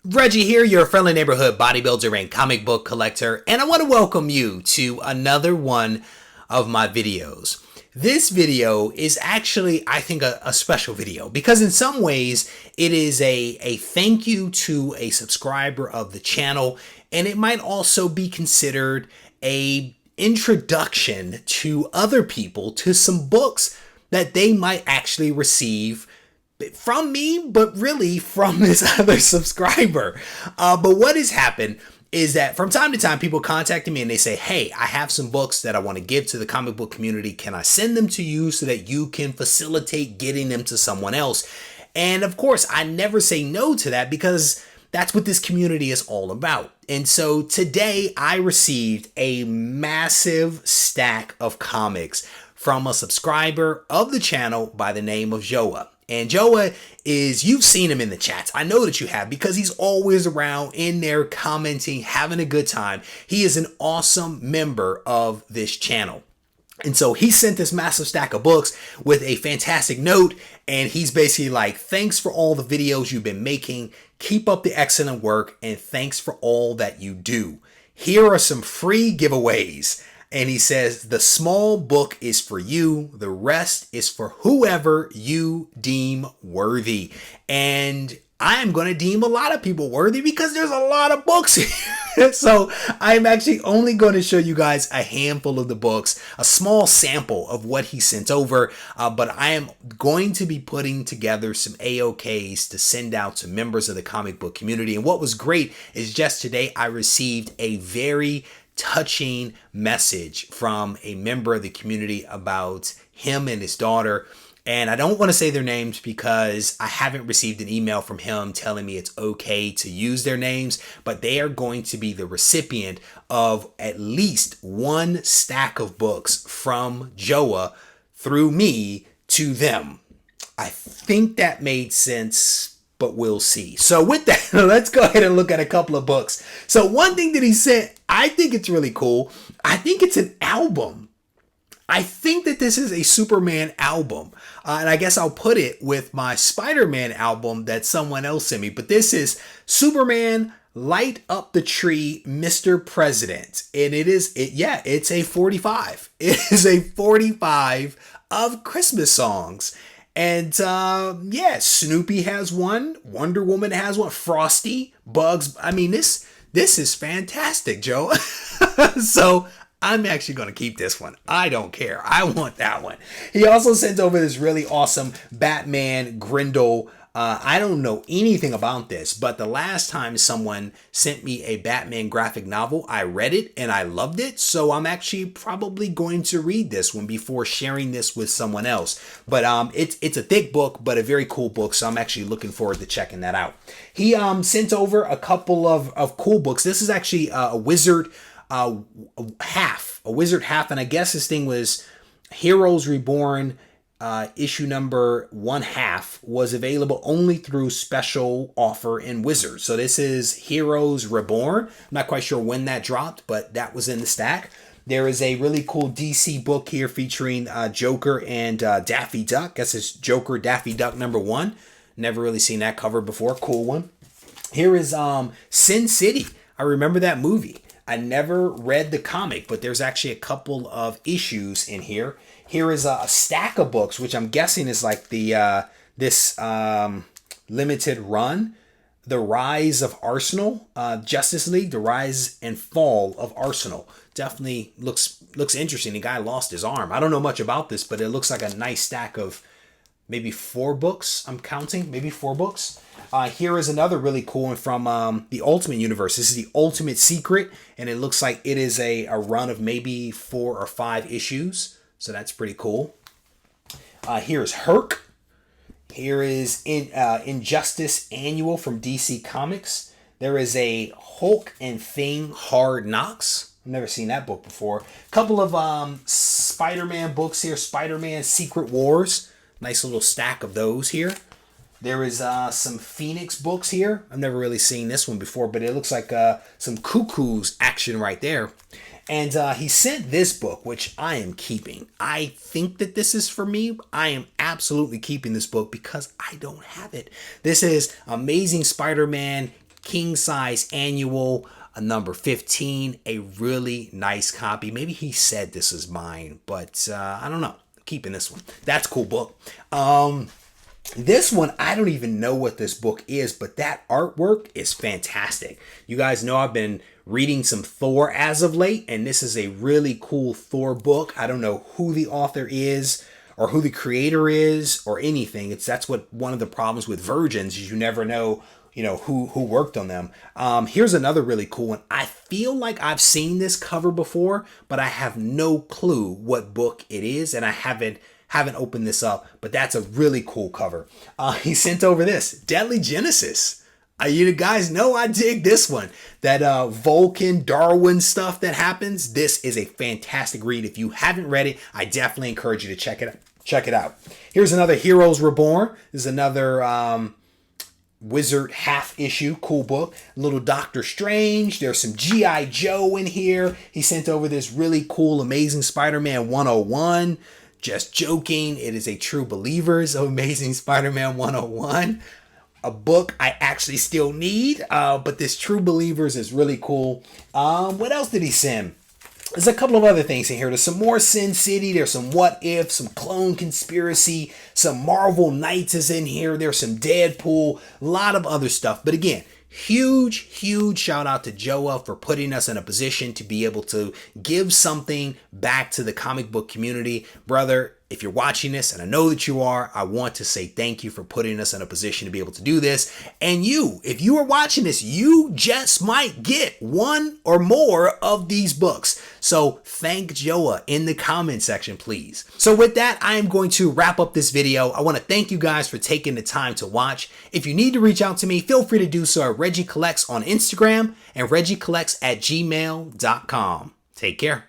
Reggie here, your friendly neighborhood bodybuilder and comic book collector, and I want to welcome you to another one of my videos. This video is actually, I think, a special video because in some ways it is a thank you to a subscriber of the channel, and it might also be considered a introduction to other people to some books that they might actually receive from me, but really from this other subscriber. But what has happened is that from time to time, people contacting me and they say, hey, I have some books that I want to give to the comic book community. Can I send them to you so that you can facilitate getting them to someone else? And of course, I never say no to that because that's what this community is all about. And so today I received a massive stack of comics from a subscriber of the channel by the name of Joa. And Joa is, you've seen him in the chats. I know that you have because he's always around in there commenting, having a good time. He is an awesome member of this channel. And so he sent this massive stack of books with a fantastic note. And he's basically like, thanks for all the videos you've been making. Keep up the excellent work. And thanks for all that you do. Here are some free giveaways. And he says, the small book is for you. The rest is for whoever you deem worthy. And I am going to deem a lot of people worthy because there's a lot of books here. So I'm actually only going to show you guys a handful of the books, a small sample of what he sent over. But I am going to be putting together some AOKs to send out to members of the comic book community. And what was great is just today I received a very touching message from a member of the community about him and his daughter. And I don't want to say their names because I haven't received an email from him telling me it's okay to use their names, but they are going to be the recipient of at least one stack of books from Joa through me to them. I think that made sense, but we'll see. So with that, let's go ahead and look at a couple of books. So one thing that he said, I think it's really cool. I think it's an album. I think that this is a Superman album. And I guess I'll put it with my Spider-Man album that someone else sent me. But this is Superman Light Up the Tree, Mr. President. And it's a 45. It is a 45 of Christmas songs. And Snoopy has one, Wonder Woman has one, Frosty, Bugs. I mean, this is fantastic, Joe. So I'm actually going to keep this one. I don't care. I want that one. He also sent over this really awesome Batman Grendel. I don't know anything about this, but the last time someone sent me a Batman graphic novel, I read it and I loved it. So I'm actually probably going to read this one before sharing this with someone else. But it's a thick book, but a very cool book. So I'm actually looking forward to checking that out. He sent over a couple of cool books. This is actually a Wizard half, and I guess this thing was Heroes Reborn. Issue number 1/2 was available only through special offer in Wizard. So this is Heroes Reborn. I'm not quite sure when that dropped, but that was in the stack. There is a really cool DC book here featuring Joker and Daffy Duck. I guess it's Joker Daffy Duck number 1. Never really seen that cover before. Cool one. Here is Sin City. I remember that movie. I never read the comic, but there's actually a couple of issues in here. Here is a stack of books, which I'm guessing is like the this limited run. The Rise of Arsenal, Justice League, The Rise and Fall of Arsenal. Definitely looks interesting. The guy lost his arm. I don't know much about this, but it looks like a nice stack of maybe 4 books. I'm counting, maybe 4 books. Here is another really cool one from the Ultimate Universe. This is the Ultimate Secret, and it looks like it is a run of maybe 4 or 5 issues. So that's pretty cool. Here's Herc. Here is Injustice Annual from DC Comics. There is a Hulk and Thing Hard Knocks. I've never seen that book before. A couple of Spider-Man books here. Spider-Man Secret Wars. Nice little stack of those here. There is some Phoenix books here. I've never really seen this one before, but it looks like some Cuckoos action right there. And he sent this book, which I am keeping. I think that this is for me. I am absolutely keeping this book because I don't have it. This is Amazing Spider-Man king size annual, a number 15, a really nice copy. Maybe he said this is mine, but I don't know. Keeping this one. That's a cool book. This one, I don't even know what this book is, but that artwork is fantastic. You guys know I've been reading some Thor as of late, and this is a really cool Thor book. I don't know who the author is or who the creator is or anything. That's what one of the problems with Virgins is, you never know, who worked on them. Here's another really cool one. I feel like I've seen this cover before, but I have no clue what book it is, and I haven't opened this up, but that's a really cool cover. He sent over this Deadly Genesis. You guys know I dig this one. That Vulcan Darwin stuff that happens. This is a fantastic read. If you haven't read it, I definitely encourage you to check it out. Here's another Heroes Reborn. This is another Wizard half issue, cool book. Little Doctor Strange. There's some G.I. Joe in here. He sent over this really cool Amazing Spider-Man 101. Just joking. It is a True Believers of Amazing Spider-Man 101. A book I actually still need, but this True Believers is really cool. What else did he send? There's a couple of other things in here. There's some more Sin City. There's some What If, some Clone Conspiracy, some Marvel Knights is in here. There's some Deadpool, a lot of other stuff. But again, huge shout out to Joa for putting us in a position to be able to give something back to the comic book community. Brother, if you're watching this, and I know that you are, I want to say thank you for putting us in a position to be able to do this. And if you are watching this, you just might get one or more of these books. So thank Joa in the comment section, please. So with that, I am going to wrap up this video. I want to thank you guys for taking the time to watch. If you need to reach out to me, feel free to do so at RegieCollects on Instagram and RegieCollects@gmail.com. Take care.